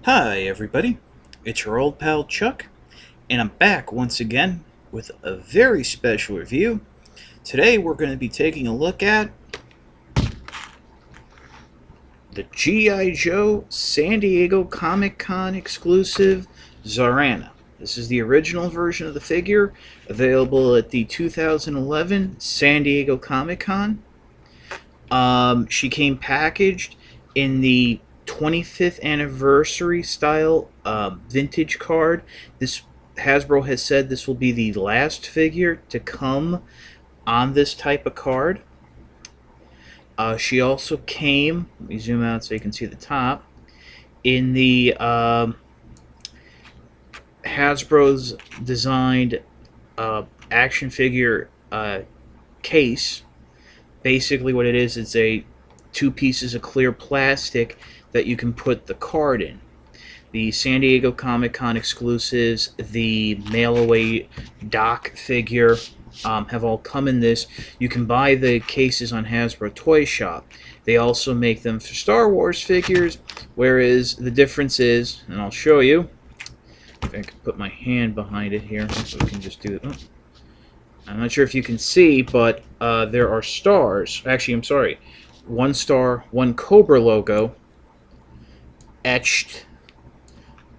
Hi everybody, it's your old pal Chuck, and I'm back once again with a very special review. Today we're going to be taking a look at the G.I. Joe San Diego Comic-Con exclusive Zarana. This is the original version of the figure, available at the 2011 San Diego Comic-Con. She came packaged in the 25th anniversary style vintage card. This Hasbro has said this will be the last figure to come on this type of card. She also came, let me zoom out so you can see the top, in the Hasbro's designed action figure case. Basically what it is, it's two pieces of clear plastic that you can put the card in. The San Diego Comic-Con exclusives, the mail-away dock figure, have all come in this. You can buy the cases on Hasbro Toy Shop. They also make them for Star Wars figures, whereas the difference is, and I'll show you, if I can put my hand behind it here, so we can just do it. I'm not sure if you can see, but there are stars. Actually, I'm sorry. One star, one Cobra logo etched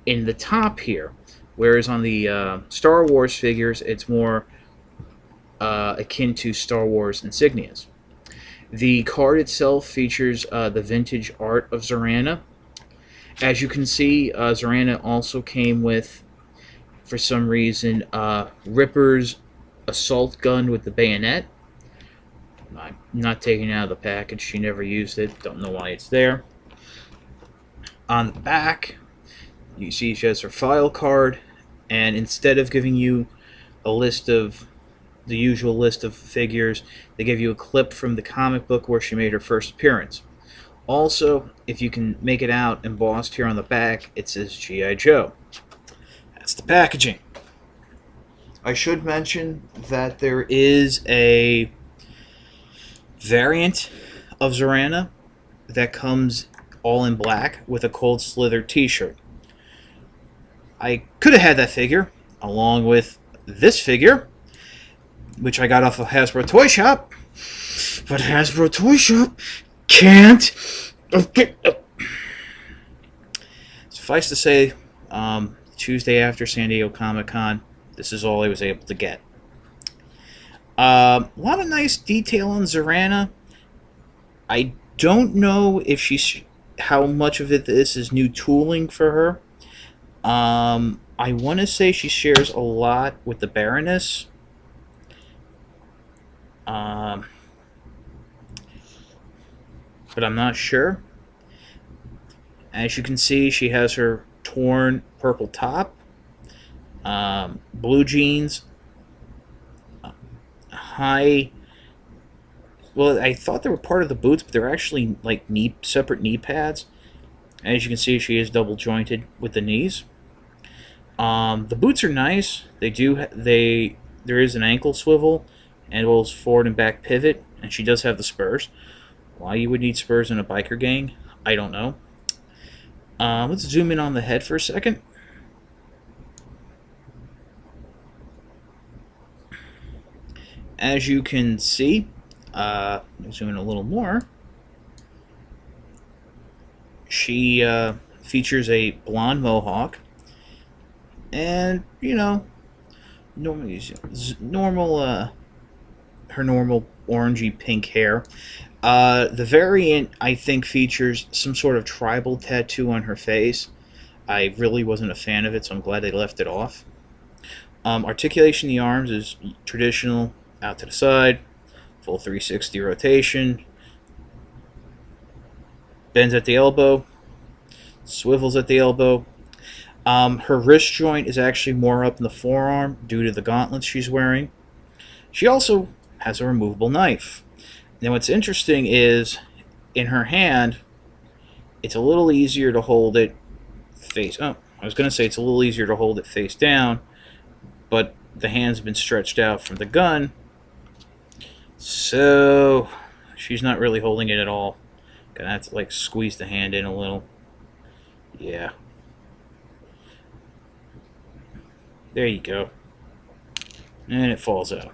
in the top here. Whereas on the Star Wars figures, it's more akin to Star Wars insignias. The card itself features the vintage art of Zarana. As you can see, Zarana also came with, for some reason, Ripper's assault gun with the bayonet. I'm not taking it out of the package. She never used it. Don't know why it's there. On the back, you see she has her file card, and instead of giving you a list of the usual list of figures, they give you a clip from the comic book where she made her first appearance. Also, if you can make it out embossed here on the back, it says G.I. Joe. That's the packaging. I should mention that there is a variant of Zarana that comes all in black with a Cold Slither t-shirt. I could have had that figure along with this figure, which I got off of Hasbro Toy Shop, but Hasbro Toy Shop can't. Suffice to say, Tuesday after San Diego Comic-Con, this is all I was able to get. A lot of nice detail on Zarana. I don't know if how much of this is new tooling for her. I want to say she shares a lot with the Baroness. But I'm not sure. As you can see, she has her torn purple top, blue jeans, high. Well, I thought they were part of the boots, but they're actually like separate knee pads. As you can see, she is double jointed with the knees. The boots are nice. There is an ankle swivel, and well, forward and back pivot, and she does have the spurs. Why you would need spurs in a biker gang, I don't know. Let's zoom in on the head for a second. As you can see, zoom in a little more, she features a blonde mohawk, and her normal orangey pink hair. The variant, I think, features some sort of tribal tattoo on her face. I really wasn't a fan of it, so I'm glad they left it off. Articulation in the arms is traditional, out to the side, full 360 rotation, bends at the elbow, swivels at the elbow. Her wrist joint is actually more up in the forearm due to the gauntlets she's wearing. She also has a removable knife. Now what's interesting is, in her hand, it's a little easier to hold it face... Oh, I was going to say it's a little easier to hold it face down, but the hand's been stretched out from the gun, so she's not really holding it at all. Gonna have to like squeeze the hand in a little. Yeah. There you go. And it falls out.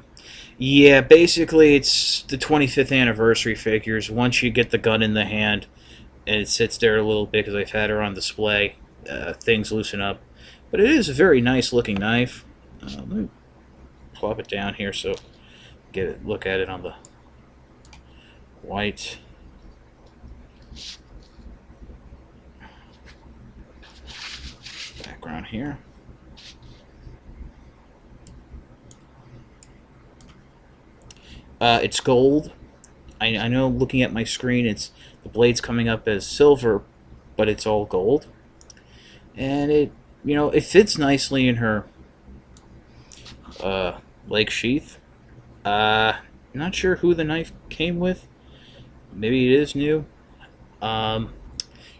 Yeah, basically it's the 25th anniversary figures. Once you get the gun in the hand and it sits there a little bit because I've had her on display, things loosen up. But it is a very nice looking knife. Let me plop it down here so get a look at it on the white. Background here. It's gold. I know looking at my screen, it's the blade's coming up as silver, but it's all gold. And it fits nicely in her leg sheath. Not sure who the knife came with. Maybe it is new.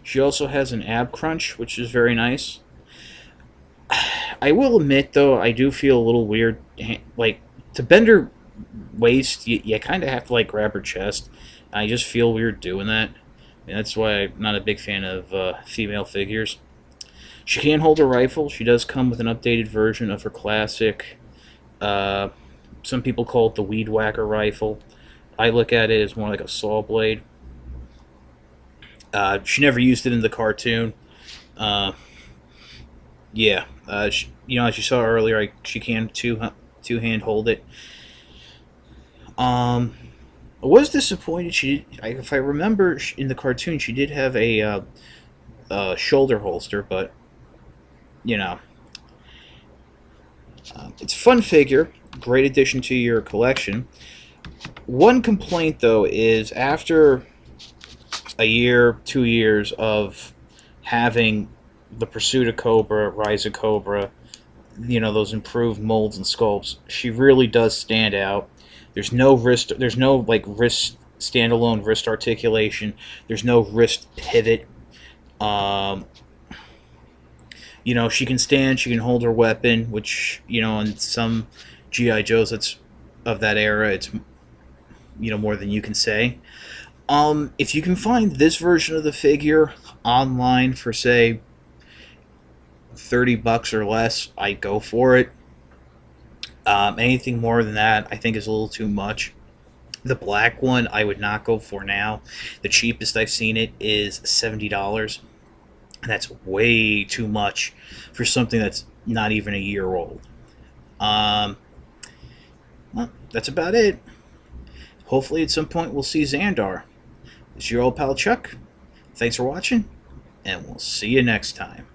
She also has an ab crunch, which is very nice. I will admit, though, I do feel a little weird. Like, to bend her waist, you kind of have to, like, grab her chest. I just feel weird doing that. And that's why I'm not a big fan of female figures. She can hold a rifle. She does come with an updated version of her classic. Some people call it the Weed Whacker rifle. I look at it as more like a saw blade. She never used it in the cartoon. Yeah, as you saw earlier, she can two-hand hold it. I was disappointed. If I remember, in the cartoon, she did have a shoulder holster, but it's a fun figure. Great addition to your collection. One complaint, though, is after a year, 2 years of having the Pursuit of Cobra, Rise of Cobra, those improved molds and sculpts, she really does stand out. There's no wrist, wrist standalone wrist articulation. There's no wrist pivot. She can stand, she can hold her weapon, which, in some G.I. Joes that's of that era, it's more than you can say. If you can find this version of the figure online for, say, $30 or less, I go for it. Anything more than that, I think, is a little too much. The black one, I would not go for now. The cheapest I've seen it is $70. That's way too much for something that's not even a year old. Well, that's about it. Hopefully at some point we'll see Xandar. This is your old pal Chuck. Thanks for watching, and we'll see you next time.